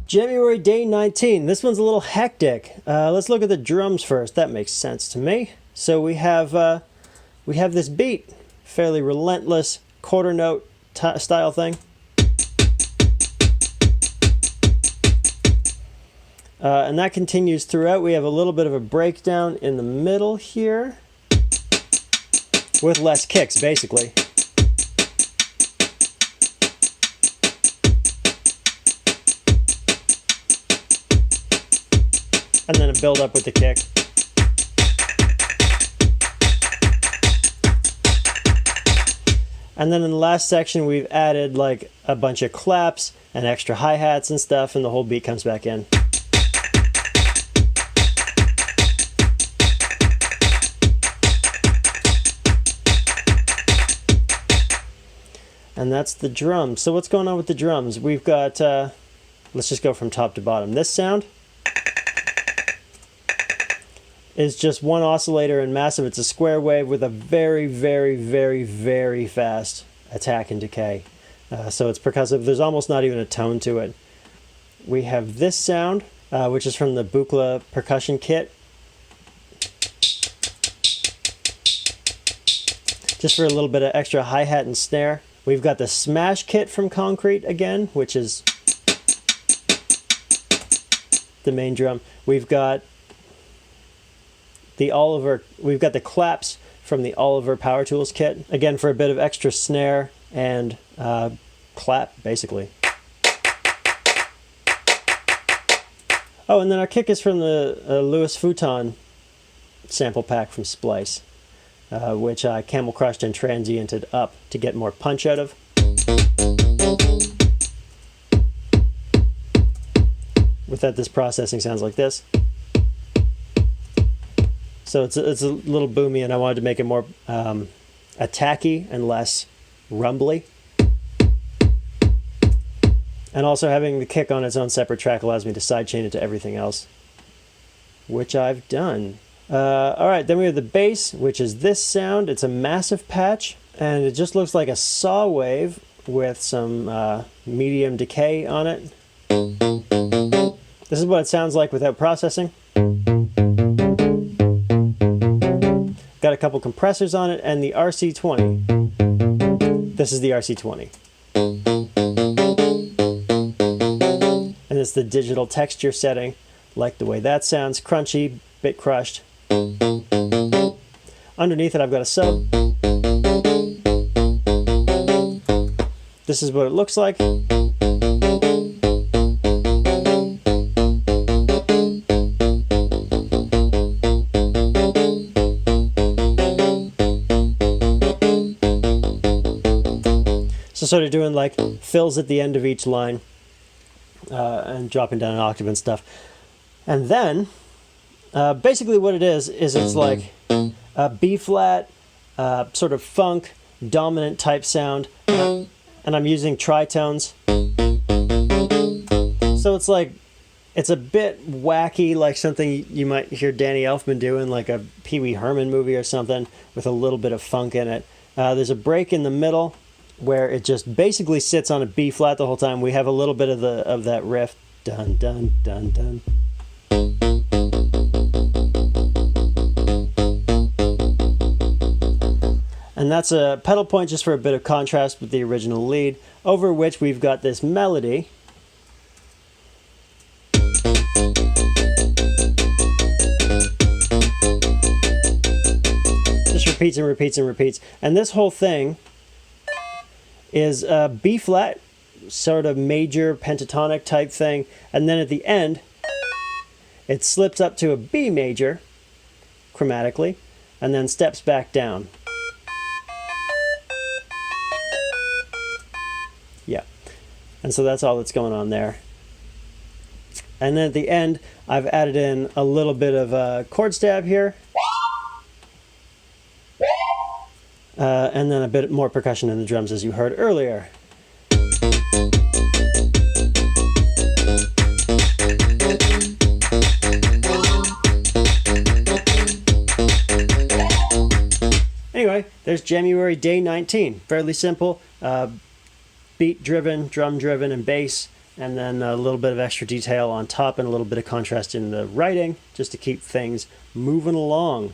January day 19. This one's a little hectic. Let's look at the drums first. That makes sense to me. So we have this beat, fairly relentless quarter note style thing. And that continues throughout. We have a little bit of a breakdown in the middle here with less kicks, basically. And then a build up with the kick. And then in the last section, we've added like a bunch of claps and extra hi-hats and stuff, and the whole beat comes back in. And that's the drums. So what's going on with the drums? We've got, let's just go from top to bottom. This sound is just one oscillator and massive. It's a square wave with a very, very, very, very fast attack and decay. So it's percussive. There's almost not even a tone to it. We have this sound, which is from the Buchla percussion kit. Just for a little bit of extra hi-hat and snare. We've got the Smash kit from Concrete again, which is the main drum. We've got the claps from the Oliver Power Tools kit, again for a bit of extra snare and clap, basically. Oh, and then our kick is from the Louis Vuitton sample pack from Splice, which I camel crushed and transiented up to get more punch out of. With that, this processing sounds like this. So it's a little boomy, and I wanted to make it more attacky and less rumbly. And also having the kick on its own separate track allows me to sidechain it to everything else, which I've done. All right, then we have the bass, which is this sound. It's a massive patch, and it just looks like a saw wave with some medium decay on it. This is what it sounds like without processing. Got a couple compressors on it, and the RC20. This is the RC20. And it's the digital texture setting. Like the way that sounds. Crunchy, bit crushed. Underneath it, I've got a sub. This is what it looks like. So sort of doing like fills at the end of each line and dropping down an octave and stuff. And then basically what it is it's like a B-flat sort of funk dominant type sound, and I'm using tritones. So it's like, it's a bit wacky, like something you might hear Danny Elfman do in like a Pee Wee Herman movie or something, with a little bit of funk in it. There's a break in the middle where it just basically sits on a B flat the whole time. We have a little bit of that riff, dun dun dun dun. And that's a pedal point just for a bit of contrast with the original lead, over which we've got this melody. Just repeats and repeats and repeats. And this whole thing is a B flat, sort of major pentatonic type thing, and then at the end it slips up to a B major chromatically and then steps back down. Yeah, and so that's all that's going on there. And then at the end I've added in a little bit of a chord stab here, and then a bit more percussion in the drums as you heard earlier. Anyway, there's January Day 19. Fairly simple, beat driven, drum driven, and bass, and then a little bit of extra detail on top and a little bit of contrast in the writing just to keep things moving along.